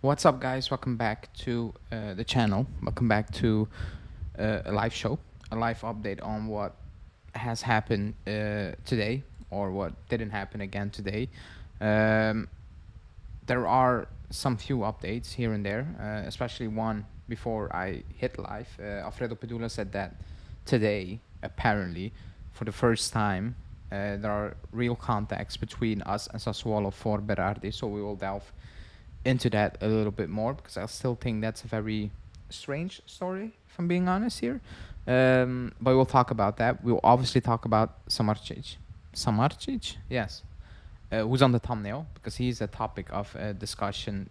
What's up, guys? Welcome back to the channel. Welcome back to a live show, a live update on what has happened today or what didn't happen again today. Um, there are some few updates here and there, especially one before I hit live. Alfredo Pedula said that today, apparently, for the first time, there are real contacts between us and Sassuolo for Berardi, so we will delve into that a little bit more because I still think that's a very strange story, if I'm being honest here. But we'll talk about that. We'll obviously talk about Samardzic. Samardzic? Yes. Who's on the thumbnail because he's a topic of discussion.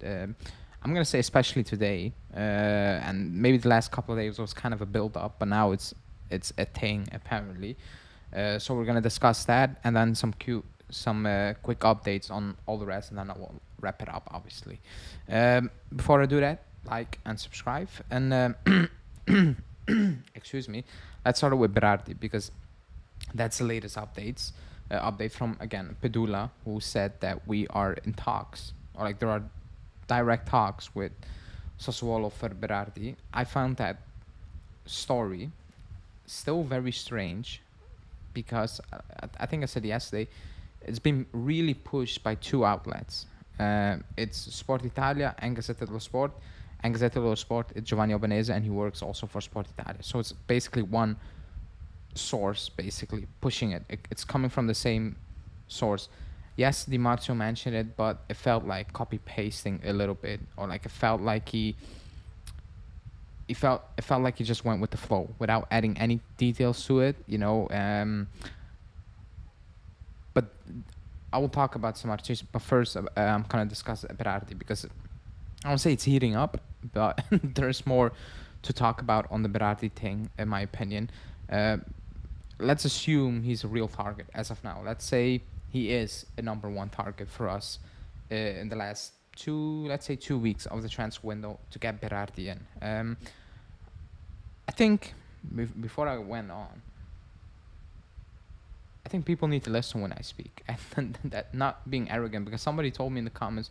I'm gonna say especially today, and maybe the last couple of days was kind of a build up, but now it's a thing apparently. So we're gonna discuss that and then some quick updates on all the rest, and then I will wrap it up, obviously. Before I do that, like and subscribe. And excuse me, let's start with Berardi because that's the latest updates. Update from again Pedula, who said that we are in talks, or like there are direct talks with Sassuolo for Berardi. I found that story still very strange because I think I said yesterday it's been really pushed by two outlets. It's Sport Italia and Gazzetta dello Sport. And Gazzetta dello Sport, it's Giovanni Albanese, and he works also for Sport Italia. So it's basically one source, basically pushing it. It's coming from the same source. Yes, Di Marzio mentioned it, but it felt like copy pasting a little bit, or like it felt like it felt like he just went with the flow without adding any details to it, but I will talk about some artists. But first, I'm gonna discuss Berardi because I won't say it's heating up, but there's more to talk about on the Berardi thing, in my opinion. Let's assume he's a real target as of now. Let's say he is a number one target for us in the last 2 weeks of the transfer window to get Berardi in. I think before I went on, I think people need to listen when I speak, and that not being arrogant, because somebody told me in the comments,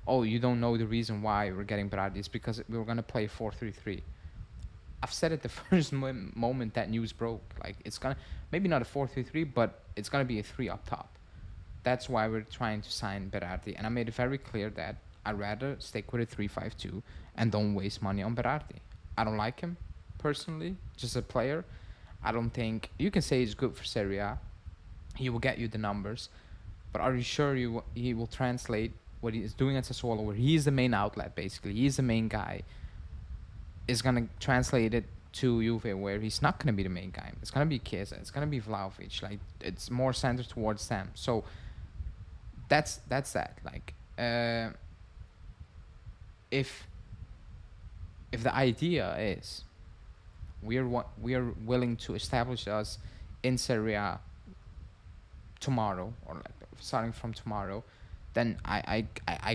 "Oh, you don't know the reason why we're getting Berardi is because we were gonna play 4-3-3." I've said it the first moment that news broke. Like it's gonna maybe not a 4-3-3, but it's gonna be a three up top. That's why we're trying to sign Berardi, and I made it very clear that I'd rather stick with a 3-5-2 and don't waste money on Berardi. I don't like him personally, just a player. I don't think you can say he's good for Serie A. He will get you the numbers, but are you sure he will translate what he is doing at Sassuolo, where he's the main outlet, basically, he's the main guy, is going to translate it to Juve, where he's not going to be the main guy. It's going to be Chiesa, it's going to be Vlahovic. Like, it's more centered towards them. So that's that. Like, if the idea is we are willing to establish us in Serie A tomorrow, or like starting from tomorrow, then I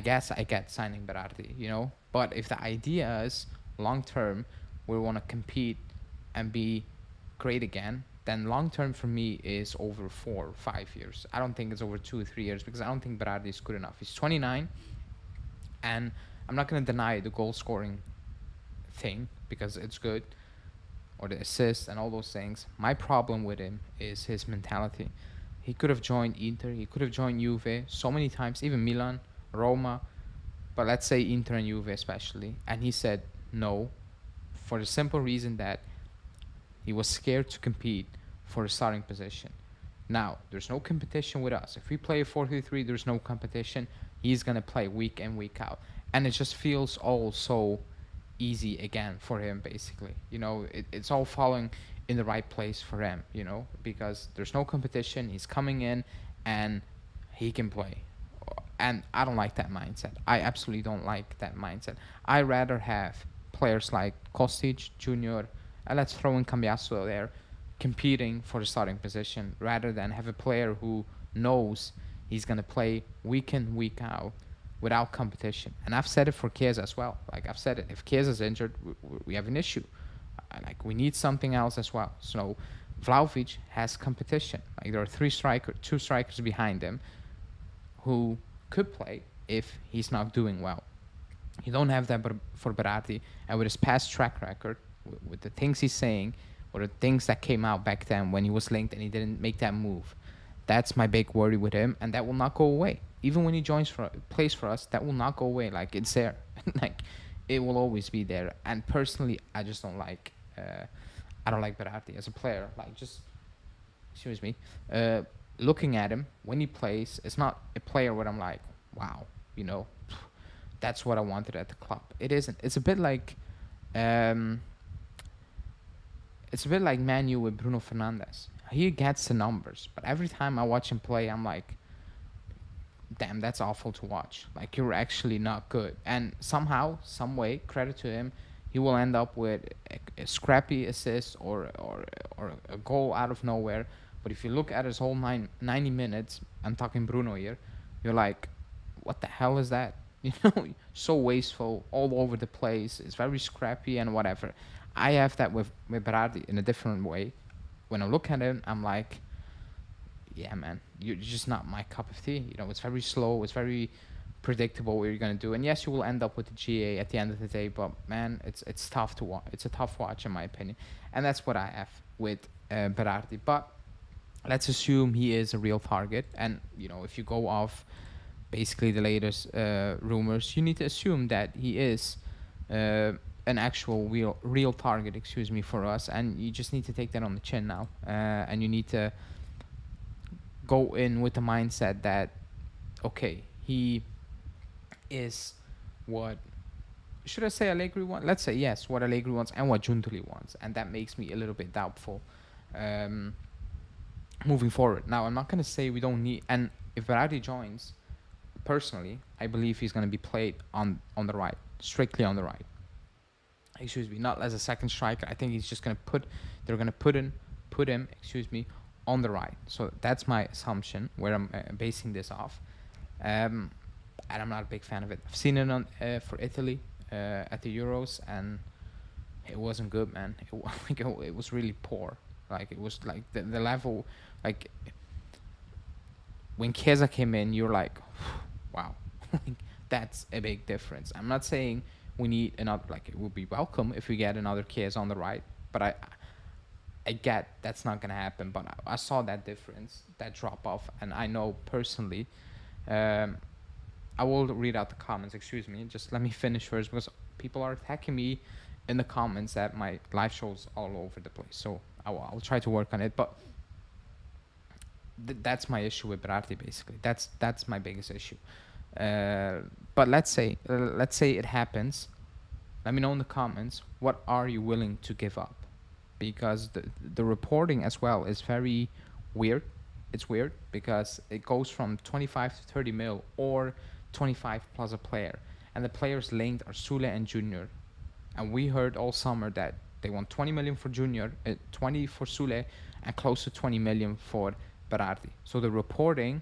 guess I get signing Berardi. But if the idea is long term, we want to compete and be great again, then long term for me is over 4 or 5 years. I don't think it's over 2 or 3 years, because I don't think Berardi is good enough. He's 29, and I'm not going to deny the goal scoring thing because it's good, or the assists and all those things. My problem with him is his mentality. He could have joined Inter, he could have joined Juve so many times, even Milan, Roma, but let's say Inter and Juve especially. And he said no, for the simple reason that he was scared to compete for a starting position. Now, there's no competition with us. If we play a 4-3-3, there's no competition. He's going to play week in, week out. And it just feels all so easy again for him, basically. It's all falling in the right place for him, because there's no competition. He's coming in and he can play. And I don't like that mindset. I absolutely don't like that mindset. I rather have players like Kostic, Junior, and let's throw in Cambiasso there, competing for the starting position, rather than have a player who knows he's going to play week in, week out without competition. And I've said it for Chiesa as well. Like, I've said it, if Chiesa's injured, we have an issue. Like, we need something else as well. So Vlahovic has competition. Like, there are two strikers behind him who could play if he's not doing well. You don't have that for Berardi, and with his past track record, with the things he's saying, or the things that came out back then when he was linked and he didn't make that move, that's my big worry with him, and that will not go away. Even when he plays for us, that will not go away. Like it's there, like it will always be there. And personally, I just don't like. I don't like Berardi as a player. Like just, excuse me, uh, looking at him when he plays, it's not a player where I'm like, wow, you know, that's what I wanted at the club. It isn't. Um, it's a bit like Manu with Bruno Fernandes. He gets the numbers, but every time I watch him play, I'm like, damn, that's awful to watch. Like you're actually not good. And somehow, some way, credit to him, he will end up with a scrappy assist or a goal out of nowhere. But if you look at his whole 90 minutes, I'm talking Bruno here, you're like, what the hell is that? You know, so wasteful, all over the place. It's very scrappy and whatever. I have that with Berardi in a different way. When I look at him, I'm like, yeah, man, you're just not my cup of tea. You know, it's very slow. It's very predictable what you're gonna do. And yes, you will end up with the GA at the end of the day. But man, it's tough to watch. It's a tough watch in my opinion, and that's what I have with Berardi. But let's assume he is a real target, and you know, if you go off basically the latest rumors, you need to assume that he is. An actual real target, excuse me, for us, and you just need to take that on the chin now, and you need to go in with the mindset that okay, he is what should I say Allegri wants? Let's say yes, what Allegri wants and what Giuntoli wants, and that makes me a little bit doubtful um, moving forward. Now, I'm not gonna say we don't need, and if Verratti joins, personally, I believe he's gonna be played on the right, strictly on the right. Excuse me, not as a second striker. I think he's just gonna they're gonna put him, excuse me, on the right. So that's my assumption where I'm basing this off. Um, and I'm not a big fan of it. I've seen it on for Italy at the Euros, and it wasn't good, man. It was really poor. Like it was like the level, like when Chiesa came in, you're like, wow, that's a big difference. I'm not saying we need another. Like it would be welcome if we get another Chiesa on the right, but I get that's not gonna happen. But I saw that difference, that drop off, and I know personally. Um, I will read out the comments. Excuse me. Just let me finish first because people are attacking me in the comments that my live shows all over the place. So I'll try to work on it. But that's my issue with Berardi. Basically, that's my biggest issue. But let's say it happens. Let me know in the comments what are you willing to give up, because the reporting as well is very weird. It's weird because it goes from 25 to 30 mil or 25 plus a player, and the players linked are Sule and Junior, and we heard all summer that they want 20 million for Junior, 20 for Sule, and close to 20 million for Berardi. So the reporting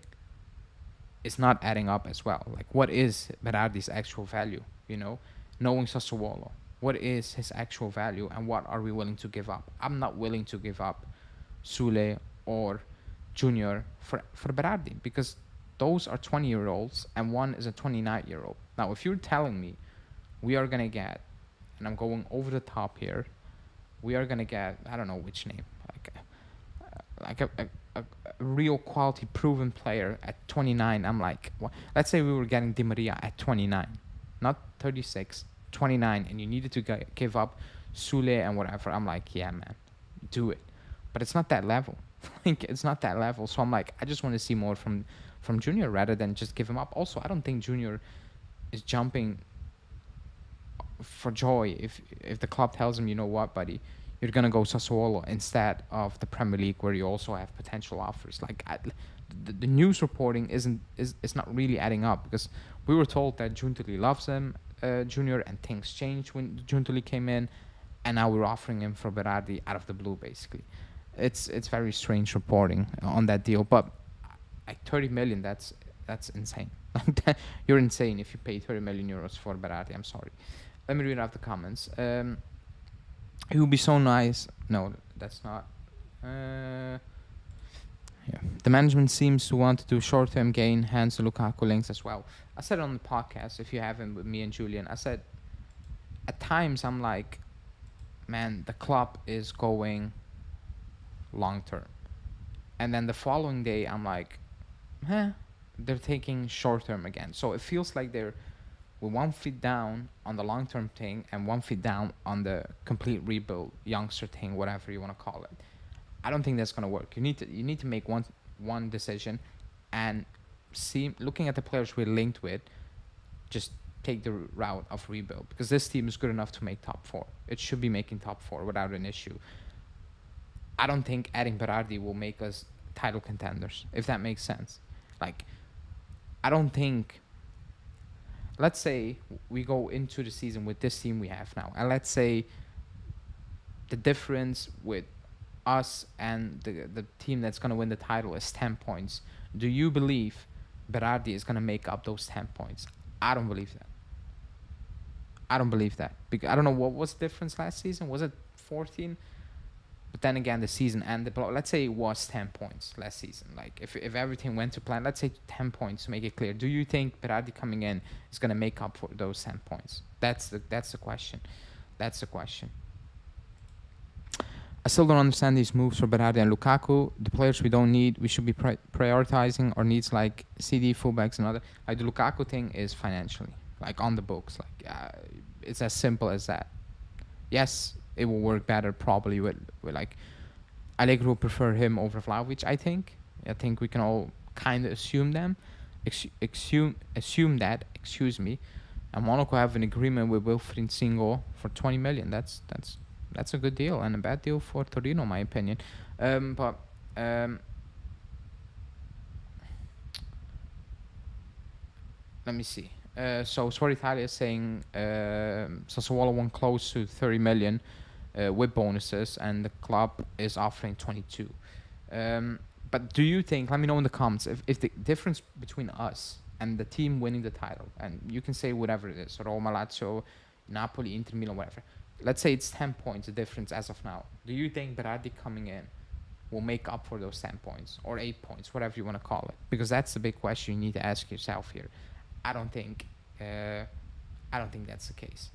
is not adding up as well. Like, what is Berardi's actual value? You know, knowing Sassuolo, what is his actual value, and what are we willing to give up? I'm not willing to give up Sule or Junior for Berardi, because those are 20-year-olds and one is a 29-year-old. Now, if you're telling me we are gonna get, and I'm going over the top here, we are gonna get, I don't know which name, like a real quality proven player at 29. I'm like, well, let's say we were getting Di Maria at 29, not 36, 29, and you needed to give up Sule and whatever. I'm like, yeah, man, do it. But it's not that level. Like, it's not that level. So I'm like, I just want to see more from Junior rather than just give him up. Also, I don't think Junior is jumping for joy if the club tells him, you know what, buddy, you're gonna go Sassuolo instead of the Premier League, where you also have potential offers. Like, the news reporting is not really adding up, because we were told that Giuntoli loves him, Junior, and things changed when Giuntoli came in, and now we're offering him for Berardi out of the blue, basically. It's very strange reporting on that deal, but like 30 million, that's insane. You're insane if you pay 30 million euros for Berardi. I'm sorry. Let me read out the comments. It would be so nice. No, that's not. Yeah. The management seems to want to do short-term gain, hence the Lukaku links as well. I said it on the podcast, if you haven't, with me and Julian, I said at times I'm like, man, the club is going long-term. And then the following day I'm like, they're taking short-term again. So it feels like they're with 1 foot down on the long-term thing and 1 foot down on the complete rebuild, youngster thing, whatever you want to call it. I don't think that's gonna work. You need to make one decision, and see, looking at the players we're linked with, just take the route of rebuild, because this team is good enough to make top four. It should be making top four without an issue. I don't think adding Berardi will make us title contenders, if that makes sense. Like, I don't think. Let's say we go into the season with this team we have now, and let's say the difference with us and the team that's going to win the title is 10 points. Do you believe Berardi is going to make up those 10 points? I don't believe that. I don't believe that. Because I don't know what was the difference last season. Was it 14? But then again, the season ended. Let's say it was 10 points last season. Like, if everything went to plan, let's say 10 points to make it clear. Do you think Berardi coming in is going to make up for those 10 points? That's the question. That's the question. I still don't understand these moves for Berardi and Lukaku. The players we don't need, we should be prioritizing our needs, like CD, fullbacks, and other. Like, the Lukaku thing is financially, like, on the books. Like, it's as simple as that. Yes, it will work better probably with like, Allegro will prefer him over Vlahovic. I think we can all kind of assume that. Excuse me. And Monaco have an agreement with Wilfried Singo for 20 million. That's a good deal, and a bad deal for Torino, in my opinion. But let me see. So Sport Italia is saying Sassuolo won close to 30 million with bonuses, and the club is offering 22. But do you think, let me know in the comments, if the difference between us and the team winning the title, and you can say whatever it is, Roma, Lazio, Napoli, Inter Milan, whatever. Let's say it's 10 points, the difference as of now. Do you think Berardi coming in will make up for those 10 points or 8 points, whatever you want to call it? Because that's the big question you need to ask yourself here. I don't think that's the case.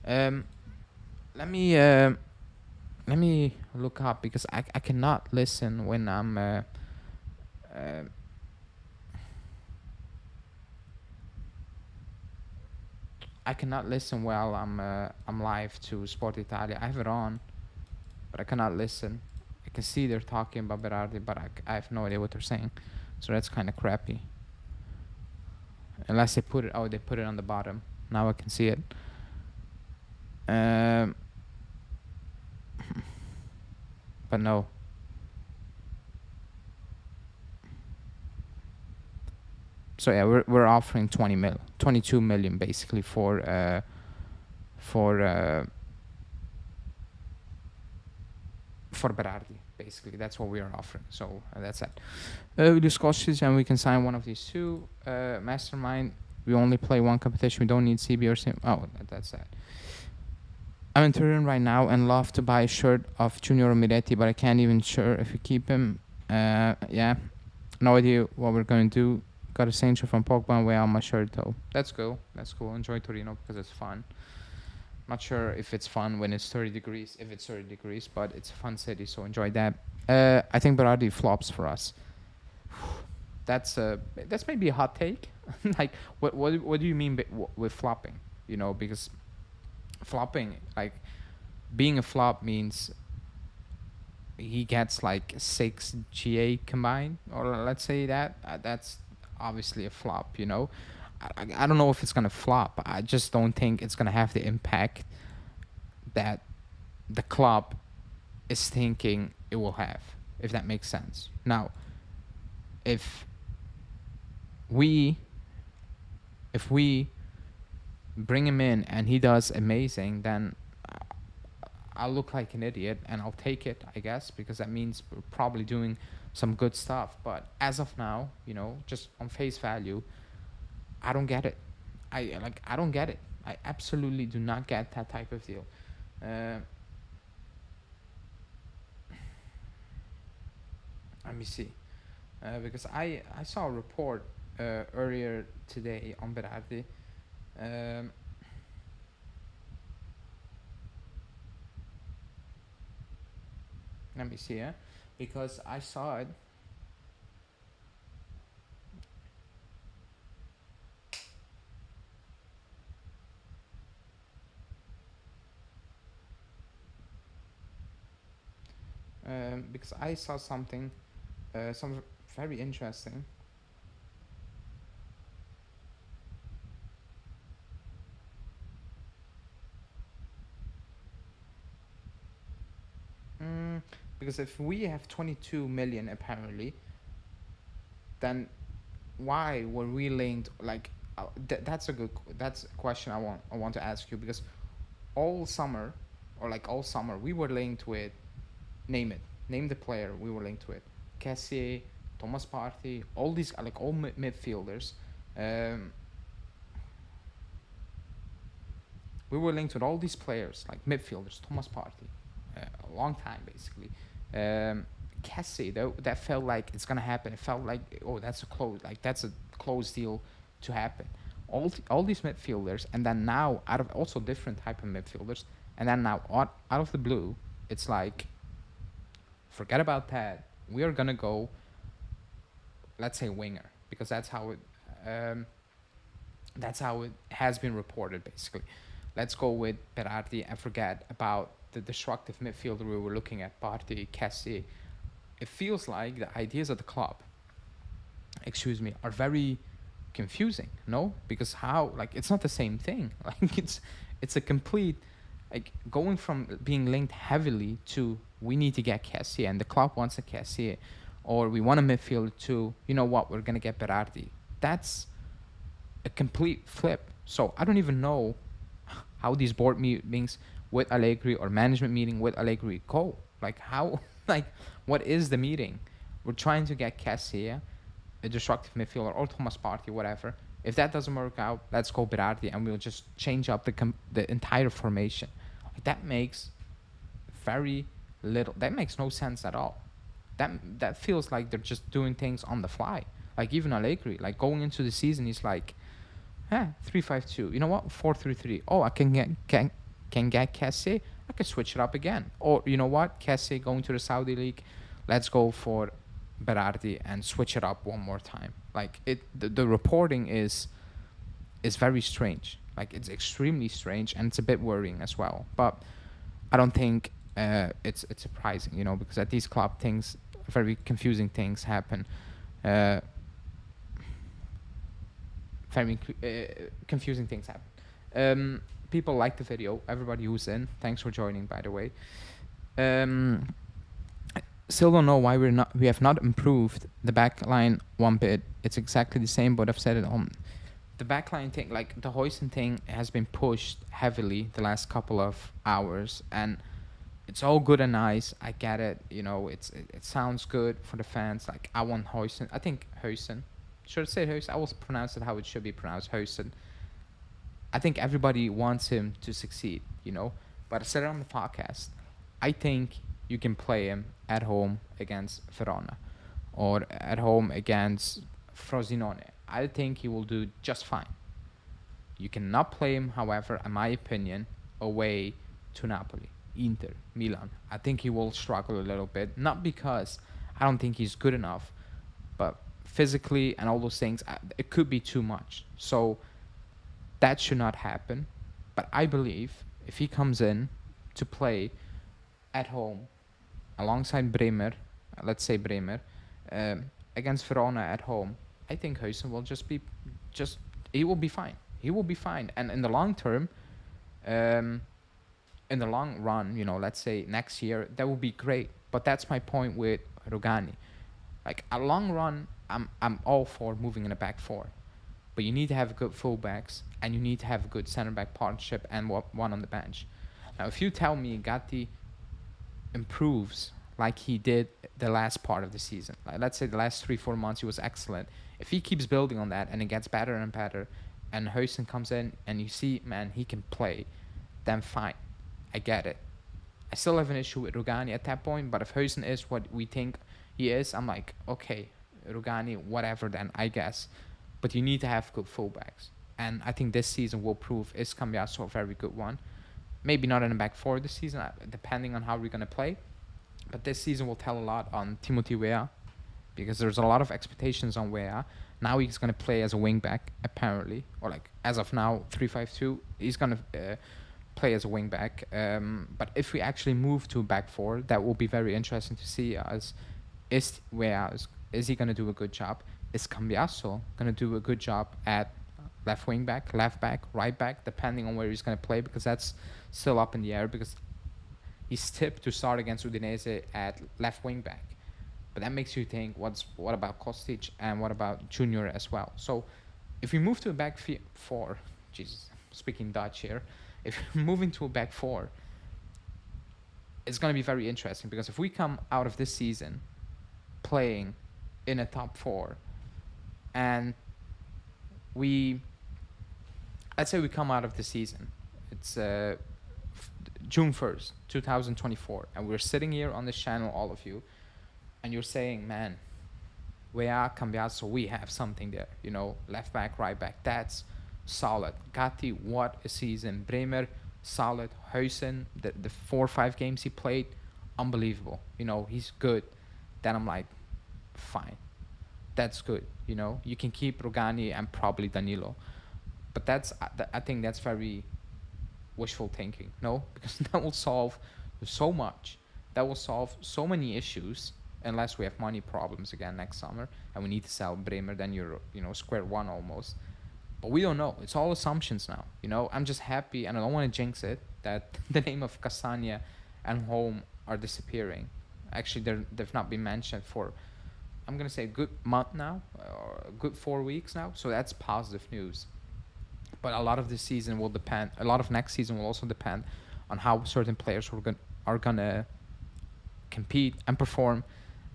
Let me look up, because I cannot listen when I'm I cannot listen while I'm live to Sport Italia. I have it on, but I cannot listen. I can see they're talking about Berardi, but I have no idea what they're saying. So that's kind of crappy. Unless they put it on the bottom. Now I can see it. But no. So yeah, we're offering 22 million basically for Berardi. Basically, that's what we are offering. So that's it. We discuss this, and we can sign one of these two. Mastermind. We only play one competition. We don't need CB or sim. Oh, that's that. I'm in Turin right now and love to buy a shirt of Junior Miretti, but I can't even sure if we keep him. Yeah, no idea what we're going to do. Got a signature from Pogba and way on my shirt though. That's cool. Enjoy Torino because it's fun. Not sure if it's fun when it's 30 degrees, but it's a fun city, so enjoy that. I think Berardi flops for us. That's maybe a hot take. Like, what do you mean with flopping? You know, because flopping, like, being a flop means he gets like 6 GA combined, or let's say that's obviously a flop, you know. I don't know if it's gonna flop. I just don't think it's gonna have the impact that the club is thinking it will have, if that makes sense. Now, if we bring him in and he does amazing, then I'll look like an idiot and I'll take it, I guess, because that means we're probably doing some good stuff. But as of now, you know, just on face value, I don't get it. I don't get it. I absolutely do not get that type of deal. Let me see. Because I saw a report earlier today on Berardi. Um, Let me see, because I saw it. Because I saw something, some very interesting. Mm, because if we have 22 million apparently, then why were we linked? Like, that's a question I want to ask you, because all summer, or like all summer, we were linked with, name it, name the player we were linked with, Cassie, Thomas Partey, all these like all midfielders. Um, we were linked with all these players, like midfielders, Thomas Partey, a long time basically. Um, Cassie, though, that felt like it's gonna happen. It felt like, oh, that's a close deal to happen. All these midfielders, and then now out of also different type of midfielders, and then now out of the blue, it's like, forget about that. We are gonna go, let's say, winger, because um, that's how it has been reported basically. Let's go with Berardi and forget about the destructive midfielder we were looking at, Partey, Kessie. It feels like the ideas of the club, excuse me, are very confusing, no? Because how, like, it's not the same thing. Like, it's a complete, like, going from being linked heavily to we need to get Kessie and the club wants a Kessie, or we want a midfielder to, you know what, we're gonna get Berardi. That's a complete flip. So I don't even know how these board meetings with Allegri or management meeting with Allegri go. Like how, like what is the meeting? We're trying to get Cassia, a destructive midfielder, or Thomas Partey, whatever. If that doesn't work out, let's go Berardi, and we'll just change up the entire formation. Like, that makes very little. That makes no sense at all. That feels like they're just doing things on the fly. Like even Allegri, like going into the season, he's like, 3-5-2. You know what? 4-3-3. Oh, I can get Kessie. I can switch it up again. Or you know what? Kessie going to the Saudi league. Let's go for Berardi and switch it up one more time. Like the reporting is very strange. Like it's extremely strange, and it's a bit worrying as well. But I don't think it's surprising, because at these club things, very confusing things happen. Uh, Very confusing things happen. People like the video. Everybody who's in, thanks for joining, by the way. Um, Still don't know why we have not improved the back line one bit. It's exactly the same, but I've said it on the backline thing. Like the Hoyson thing has been pushed heavily the last couple of hours, and it's all good and nice. I get it. It sounds good for the fans. Like I want Hoyson. I think Hoyson. Should I say Hoyson? I will pronounce it how it should be pronounced, Hoyson. I think everybody wants him to succeed. But I said it on the podcast. I think you can play him at home against Verona or at home against Frosinone. I think he will do just fine. You cannot play him, however, in my opinion, away to Napoli, Inter, Milan. I think he will struggle a little bit. Not because I don't think he's good enough, but physically and all those things, it could be too much. So that should not happen. But I believe if he comes in to play at home alongside Bremer, let's say Bremer, against Verona at home, I think Huijsen will he will be fine. He will be fine. And in the long term, in the long run, let's say next year, that will be great. But that's my point with Rugani. Like a long run, I'm all for moving in a back four, but you need to have good fullbacks and you need to have a good center back partnership and one on the bench. Now, if you tell me Gatti improves like he did the last part of the season, like let's say the last 3-4 months he was excellent. If he keeps building on that and it gets better and better, and Huijsen comes in and you see, man, he can play, then fine, I get it. I still have an issue with Rugani at that point, but if Huijsen is what we think he is, I'm like, okay, Rugani, whatever then, I guess. But you need to have good fullbacks. And I think this season will prove is Cambiaso a very good one. Maybe not in the back four this season, depending on how we're going to play. But this season will tell a lot on Timothy Weah, because there's a lot of expectations on Weah. Now he's going to play as a wing back, apparently. Or like, as of now, 3-5-2. He's going to play as a wing back. But if we actually move to a back four, that will be very interesting to see. As is Weah, is he going to do a good job? Is Cambiaso going to do a good job at left wing back, left back, right back, depending on where he's going to play? Because that's still up in the air, because he's tipped to start against Udinese at left wing back. But that makes you think, what about Kostic and what about Junior as well? So if we move to a back four, Jesus, speaking Dutch here, if we're moving to a back four, it's going to be very interesting, because if we come out of this season playing in a top four, and let's say we come out of the season, it's June 1st, 2024, and we're sitting here on this channel, all of you, and you're saying, man, we are Cambiaso, we have something there, left back, right back, that's solid. Gatti, what a season. Bremer, solid. Huijsen, the 4 or 5 games he played, unbelievable. He's good. Then I'm like, fine, that's good. You can keep Rugani and probably Danilo, but I think that's very wishful thinking, no? Because that will solve so much. That will solve so many issues, unless we have money problems again next summer and we need to sell Bremer, then you're, square one almost. But we don't know. It's all assumptions now. I'm just happy, and I don't want to jinx it, that the name of Castagna and Home are disappearing. Actually, they've not been mentioned for, I'm going to say, a good month now, or a good 4 weeks now. So that's positive news. But a lot of this season will depend, a lot of next season will also depend on how certain players are going to compete and perform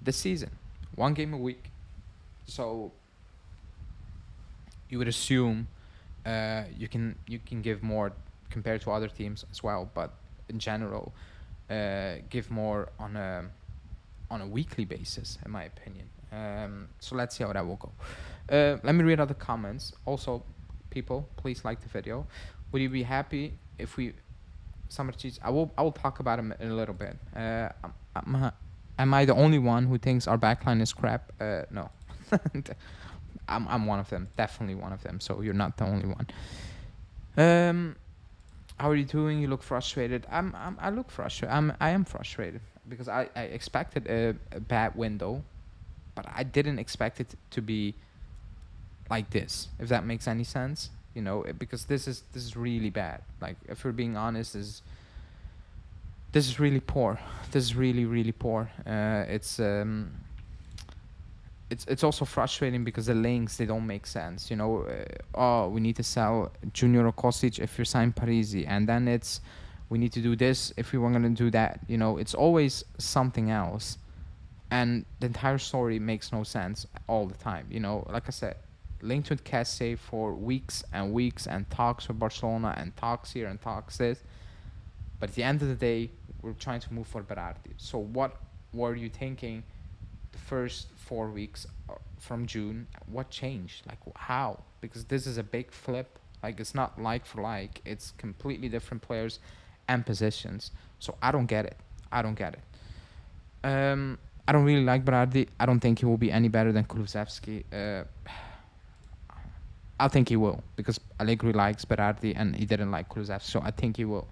this season. 1 game a week. So you would assume you can give more compared to other teams as well, but in general, give more on a weekly basis, in my opinion. So let's see how that will go. Let me read other comments. Also, people, please like the video. Would you be happy if we Samardzic? I will talk about him in a little bit. Am I the only one who thinks our backline is crap? No. I'm one of them, definitely one of them. So you're not the only one. How are you doing? You look frustrated. I look frustrated. I am frustrated because I expected a bad window, but I didn't expect it to be like this. If that makes any sense, because this is really bad. Like, if we're being honest, this is really poor. This is really, really poor. It's also frustrating because the links, they don't make sense. We need to sell Junior or Kostic if you sign Parisi, and then we need to do this if we were going to do that. It's always something else, and the entire story makes no sense all the time. Like I said, linked with Kesse for weeks and weeks, and talks with Barcelona, and talks here and talks this. But at the end of the day, we're trying to move for Berardi. So what were you thinking the first 4 weeks from June? What changed? Like, how? Because this is a big flip. Like, it's not like for like. It's completely different players and positions. So I don't get it. I don't really like Berardi. I don't think he will be any better than Kulusevski. I think he will, because Allegri likes Berardi and he didn't like Kulusevski. So I think he will.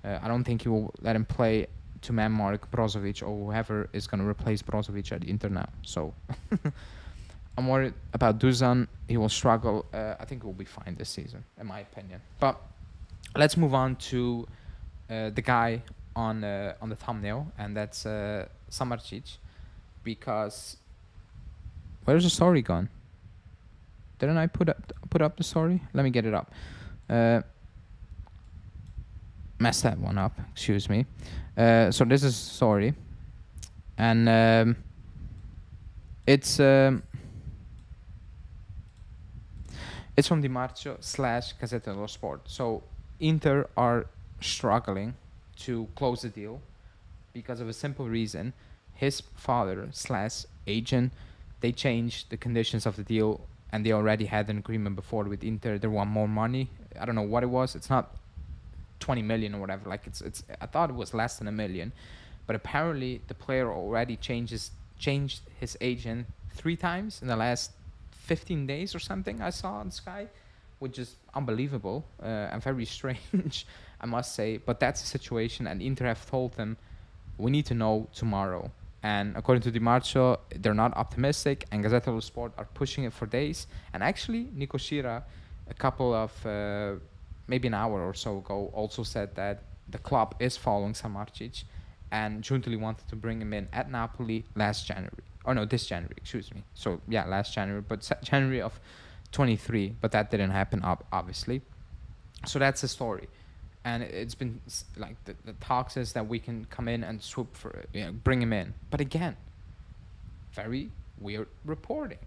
I don't think he will let him play to man mark Brozovic or whoever is going to replace Brozovic at Inter now. So I'm worried about Dusan. He will struggle. I think he will be fine this season, in my opinion. But let's move on to the guy on the thumbnail, and that's Samardzic, because where's the story gone? Didn't I put up the story? Let me get it up. Messed that one up, excuse me. So this is story, and it's from Di Marzio / Gazzetta dello Sport. So Inter are struggling to close the deal because of a simple reason. his father slash agent, they changed the conditions of the deal, and they already had an agreement before with Inter. They want more money. I don't know what it was. It's not 20 million or whatever. Like it's. I thought it was less than a million, but apparently the player already changed his agent 3 times in the last 15 days or something. I saw on Sky, which is unbelievable and very strange, I must say. But that's the situation, and Inter have told them, we need to know tomorrow. And according to Di Marcio, they're not optimistic, and Gazzetta dello Sport are pushing it for days. And actually, Nico Schira, a couple of maybe an hour or so ago, also said that the club is following Samardzic, and Giuntoli wanted to bring him in at Napoli last January. Oh no, this January, excuse me. So yeah, last January, but January of 23. But that didn't happen, obviously. So that's the story. And it's been like the talk says that we can come in and swoop for, bring him in. But again, very weird reporting,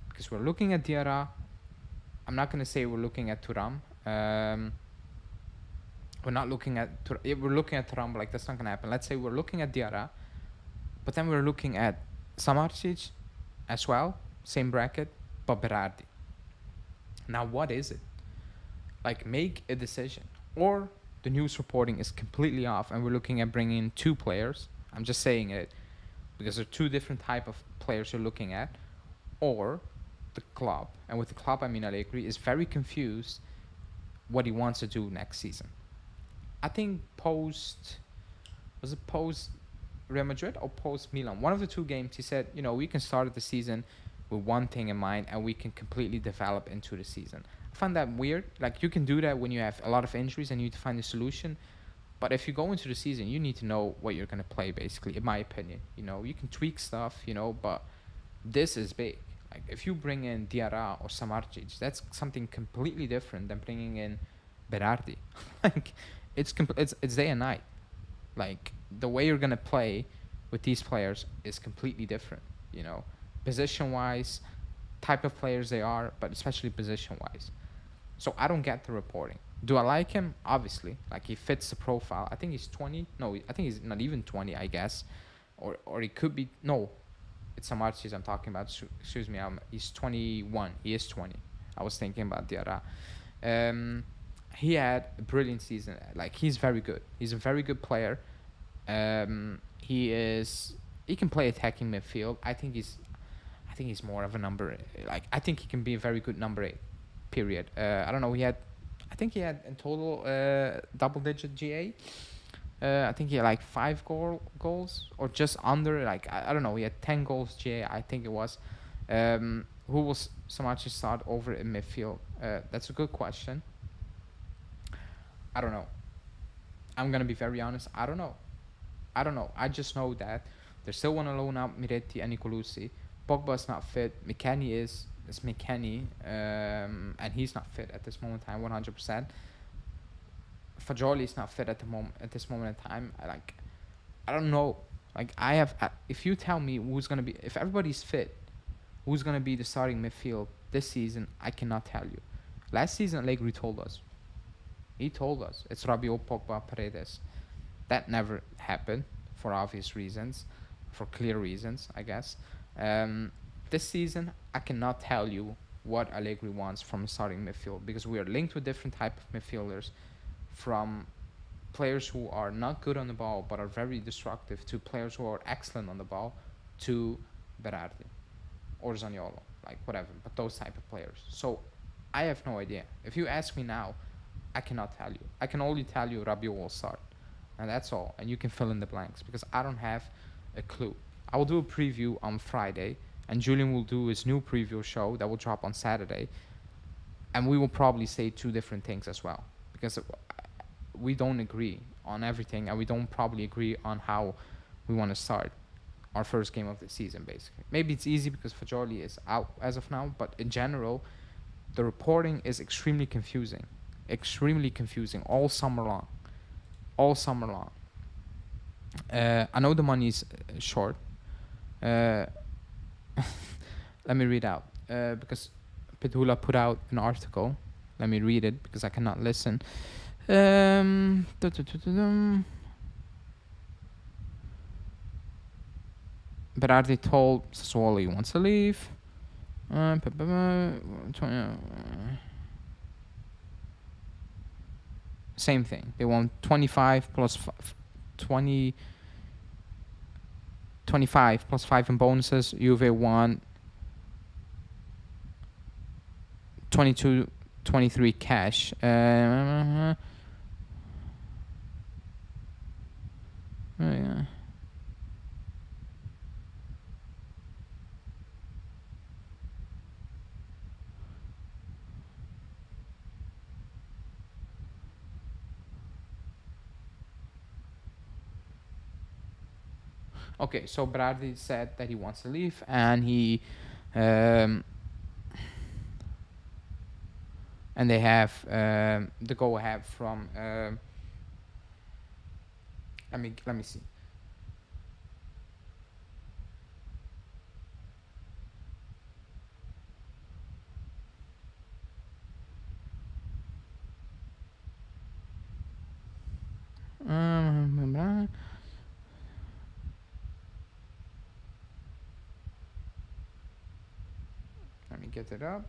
because we're looking at Diarra. I'm not gonna say we're looking at Thuram. We're not looking at we're looking at Thuram, but like that's not gonna happen. Let's say we're looking at Diarra, but then we're looking at Samardzic as well, same bracket, but Berardi. Now what is it? Like, make a decision. Or the news reporting is completely off and we're looking at bringing in 2 players. I'm just saying it because there are 2 different type of players you're looking at. Or the club, and with the club I mean Allegri, is very confused what he wants to do next season. I think post Real Madrid or post Milan, one of the 2 games, he said, we can start the season with one thing in mind and we can completely develop into the season. I find that weird. Like, you can do that when you have a lot of injuries and you need to find a solution. But if you go into the season, you need to know what you're going to play, basically, in my opinion. You can tweak stuff, but this is big. Like, if you bring in Diarra or Samardzic, that's something completely different than bringing in Berardi. Like, it's day and night. Like, the way you're going to play with these players is completely different, position-wise, type of players they are, but especially position-wise. So I don't get the reporting. Do I like him? Obviously. Like, he fits the profile. I think he's 20. No, I think he's not even 20, I guess. Or he could be... No, it's Samardzic I'm talking about. Excuse me. He's 21. He is 20. I was thinking about Diarra. He had a brilliant season. Like, he's very good. He's a very good player. He can play attacking midfield. I think he's more of a number. Like, I think he can be a very good number 8. Period. I don't know. I think he had in total double-digit GA. I think he had like 5 goals or just under. Like, I don't know. He had 10 goals GA. I think it was. Who will Samardzic start over in midfield? That's a good question. I don't know. I'm gonna be very honest. I don't know. I just know that they still want to loan out Miretti and Nicolosi. Pogba's not fit. McKennie is McKennie, and he's not fit at this moment in time, 100%. Fagioli is not fit at this moment in time. I don't know. Like, if you tell me if everybody's fit, who's gonna be the starting midfield this season, I cannot tell you. Last season, Allegri told us. He told us it's Rabiot, Pogba, Paredes. That never happened for obvious reasons, for clear reasons, I guess. This season, I cannot tell you what Allegri wants from a starting midfield, because we are linked with different type of midfielders, from players who are not good on the ball but are very destructive to players who are excellent on the ball to Berardi or Zaniolo, like whatever, but those type of players. So I have no idea. If you ask me now, I cannot tell you. I can only tell you Rabiot will start, and that's all. And you can fill in the blanks because I don't have a clue. I will do a preview on Friday, and Julian will do his new preview show that will drop on Saturday, and we will probably say 2 different things as well, because we don't agree on everything, and we don't probably agree on how we want to start our first game of the season, basically. Maybe it's easy because Fagioli is out as of now, but in general, the reporting is extremely confusing all summer long. I know the money's short. Let me read out, because Petula put out an article. Let me read it because I cannot listen. Berardi told Sassuolo he wants to leave. Same thing. They want 25 plus 20, 25 plus 5 in bonuses. Juve want 22, 23 cash. Yeah. Okay, so Berardi said that he wants to leave, and um, and they have the go ahead from. Let me see. Let me get it up.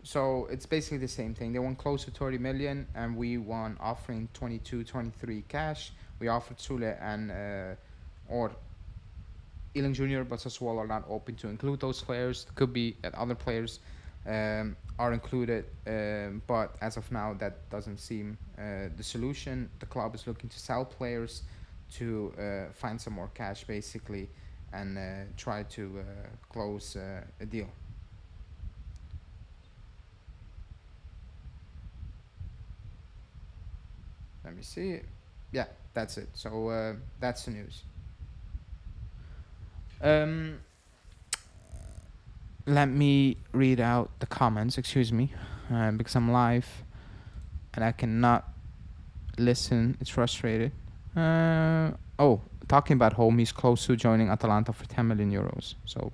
So it's basically the same thing. They want close to 30 million, and we want offering 22, 23 cash. We offered Sule and or Ealing Jr., but Sassuolo are not open to include those players. Could be that other players are included, but as of now, that doesn't seem the solution. The club is looking to sell players to find some more cash, basically, and try to close a deal. Let me see. Yeah, that's it. So that's the news. Um, Let me read out the comments. Excuse me, because I'm live and I cannot listen. It's frustrated. Oh, talking about home, he's close to joining Atalanta for 10 million euros. So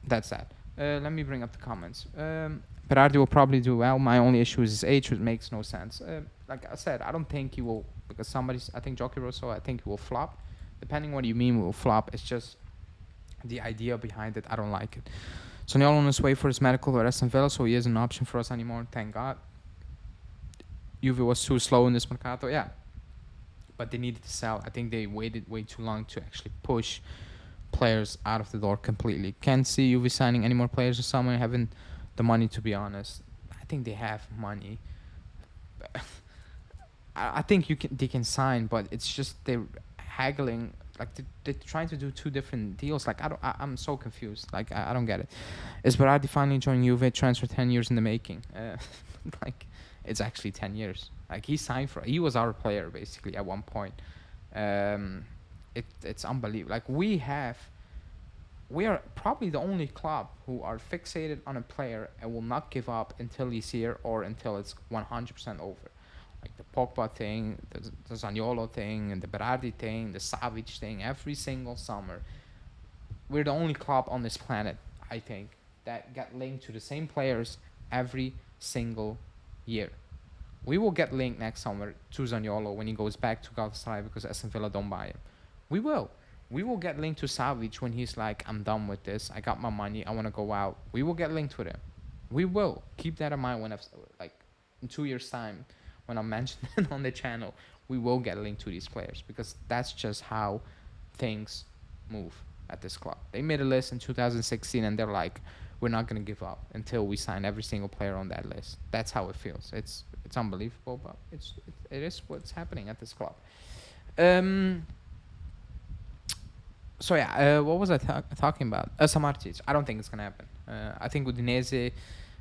that's that. Let me bring up the comments. Berardi will probably do well. My only issue is his age, which makes no sense. Like I said, I don't think he will, because I think Jockey Rosso, I think he will flop. Depending what you mean will flop, it's just the idea behind it. I don't like it. Soniolo on his way for his medical at Aston Villa, so he isn't an option for us anymore. Thank God. Juve was too slow in this mercato, yeah. But they needed to sell. I think they waited way too long to actually push players out of the door completely. Can't see Juve signing any more players this summer. Having the money, to be honest. I think they have money. I think they can sign, but it's just they're haggling. Like they're trying to do two different deals. Like I'm so confused. Like I don't get it. Is Berardi finally joining Juve? Transfer 10 years in the making. Like it's actually 10 years. Like he was our player basically at one point. It's unbelievable. Like we are probably the only club who are fixated on a player and will not give up until he's here or until it's 100% over. Like the Pogba thing, the Zaniolo thing, and the Berardi thing, the Savic thing, every single summer. We're the only club on this planet, I think, that get linked to the same players every single year. We will get linked next summer to Zaniolo when he goes back to Galatasaray because Aston Villa don't buy him. We will. We will get linked to Savic when he's like, I'm done with this. I got my money. I want to go out. We will get linked with him. We will. Keep that in mind when in 2 years' time, when I'm mentioning it on the channel, we will get linked to these players because that's just how things move at this club. They made a list in 2016 and they're like, we're not going to give up until we sign every single player on that list. That's how it feels. It's unbelievable, but it is what's happening at this club. So yeah, what was I talking about? Samardzic. I don't think it's gonna happen. I think Udinese,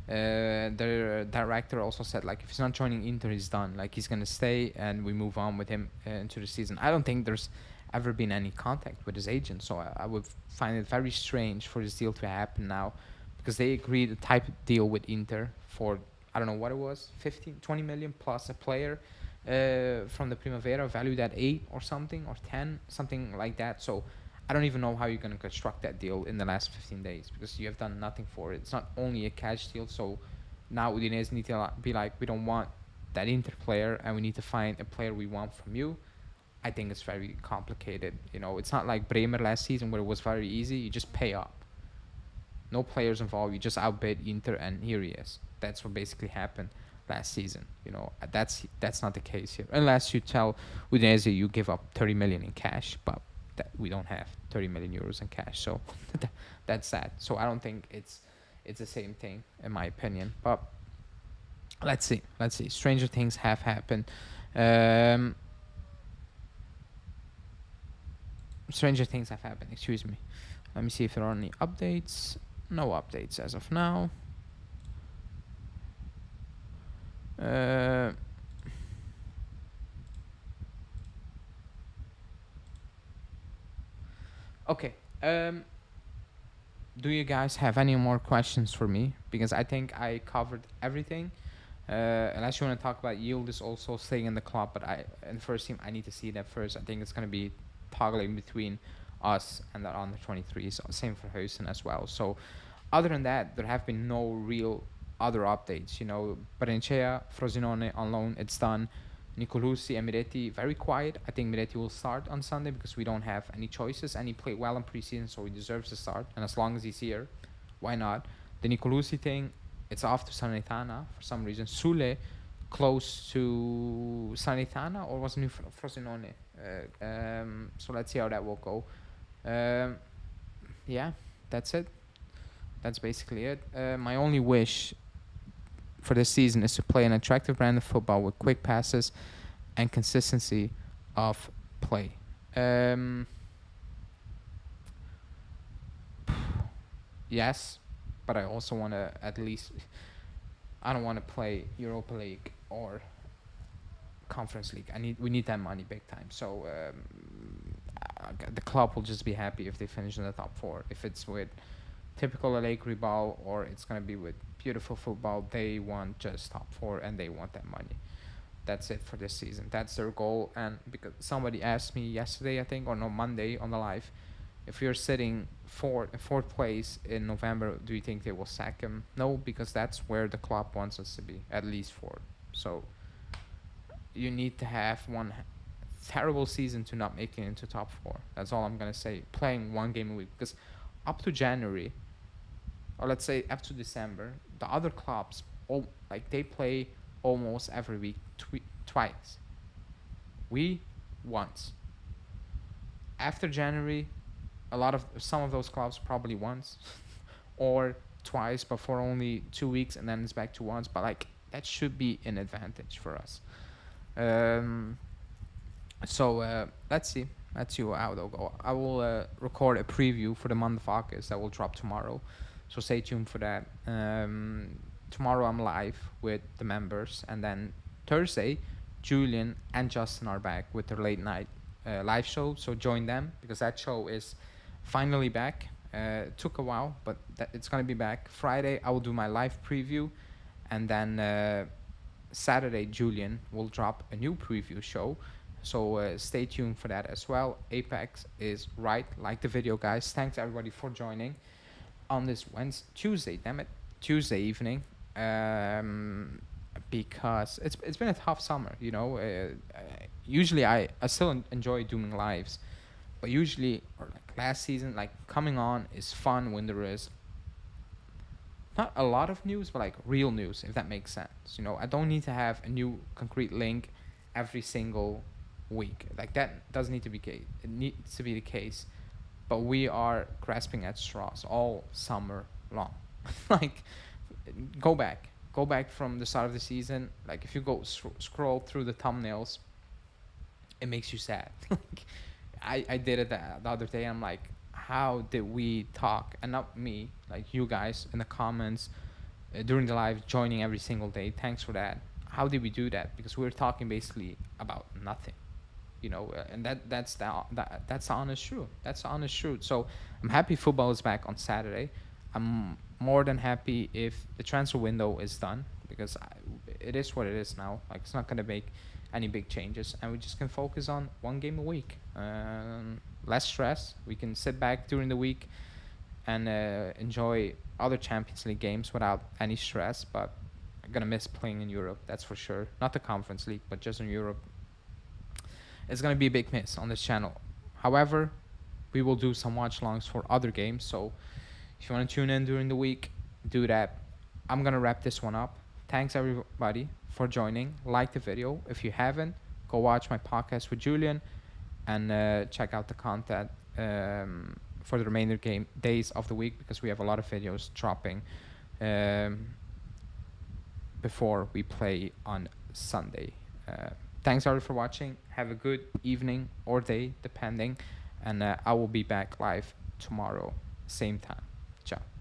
their director also said like if he's not joining Inter, he's done. Like he's gonna stay, and we move on with him into the season. I don't think there's ever been any contact with his agent, so I would find it very strange for this deal to happen now, because they agreed a type of deal with Inter for I don't know what it was, 15, 20 million plus a player from the Primavera, valued at 8 or something or 10, something like that. So I don't even know how you're going to construct that deal in the last 15 days because you have done nothing for it. It's not only a cash deal, so now Udinese need to be like, we don't want that Inter player and we need to find a player we want from you. I think it's very complicated. You know, it's not like Bremer last season where it was very easy. You just pay up. No players involved. You just outbid Inter, and here he is. That's what basically happened last season. You know, that's not the case here. Unless you tell Udinese you give up 30 million in cash, but we don't have 30 million euros in cash, so that's sad. So I don't think it's the same thing in my opinion. But let's see. Stranger things have happened. Stranger things have happened. Excuse me. Let me see if there are any updates. No updates as of now. Okay. Do you guys have any more questions for me? Because I think I covered everything. Unless you want to talk about Yildiz also staying in the club, but in the first team, I need to see that first. I think it's going to be toggling between us and the under 23s. Same for Huijsen as well. So, other than that, there have been no real other updates. You know, Berenchea, Frosinone on loan, it's done. Nicolucci and Miretti, very quiet. I think Miretti will start on Sunday because we don't have any choices. And he played well in preseason, so he deserves to start. And as long as he's here, why not? The Nicolucci thing, it's off to Sanitana for some reason. Sule, close to Sanitana, or was it Frosinone? So let's see how that will go. Yeah, that's it. That's basically it. My only wish for this season is to play an attractive brand of football with quick passes and consistency of play. Yes, but I also want to at least... I don't want to play Europa League or Conference League. We need that money big time. So the club will just be happy if they finish in the top 4. If it's with typical Allegri ball or it's going to be with beautiful football, they want just top 4 and they want that money. That's it for this season. That's their goal. And because somebody asked me yesterday, I think, or no, Monday on the live, if you're sitting fourth place in November, do you think they will sack him? No, because that's where the club wants us to be, at least 4th. So you need to have one terrible season to not make it into top 4. That's all I'm gonna say. Playing one game a week, because up to January, or let's say up to December, the other clubs they play almost every week twice. We once. After January, some of those clubs probably once or twice, but for only 2 weeks, and then it's back to once. But that should be an advantage for us. So let's see how they'll go. I will record a preview for the month of August that will drop tomorrow, so stay tuned for that. Tomorrow I'm live with the members, and then Thursday Julian and Justin are back with their late night live show, so join them because that show is finally back. It took a while, but it's gonna be back. Friday I will do my live preview, and then Saturday Julian will drop a new preview show, so stay tuned for that as well. Apex is right, like the video, guys. Thanks everybody for joining on this Tuesday evening, because it's been a tough summer, you know. Usually I still enjoy doing lives, but usually, or last season, coming on is fun when there is not a lot of news, but real news, if that makes sense. You know, I don't need to have a new concrete link every single week. That doesn't need to be case. It needs to be the case, but we are grasping at straws all summer long. Go back from the start of the season. If you go scroll through the thumbnails, it makes you sad. I did it the other day. I'm like, how did we talk? And not me, you guys in the comments during the live, joining every single day. Thanks for that. How did we do that? Because we were talking basically about nothing, you know. And that's the honest truth. That's the honest truth. So I'm happy football is back on Saturday. I'm more than happy if the transfer window is done, because it is what it is now. It's not gonna make any big changes, and we just can focus on one game a week. less stress. We can sit back during the week and enjoy other Champions League games without any stress. But I'm gonna miss playing in Europe, that's for sure. Not the Conference League, but just in Europe. It's gonna be a big miss on this channel. However, we will do some watch longs for other games. So if you want to tune in during the week, do that. I'm gonna wrap this one up. Thanks everybody for joining. Like the video. If you haven't, go watch my podcast with Julian and check out the content for the remainder game days of the week, because we have a lot of videos dropping um, before we play on Sunday. Thanks everybody for watching. Have a good evening or day, depending. And I will be back live tomorrow, same time. Ciao.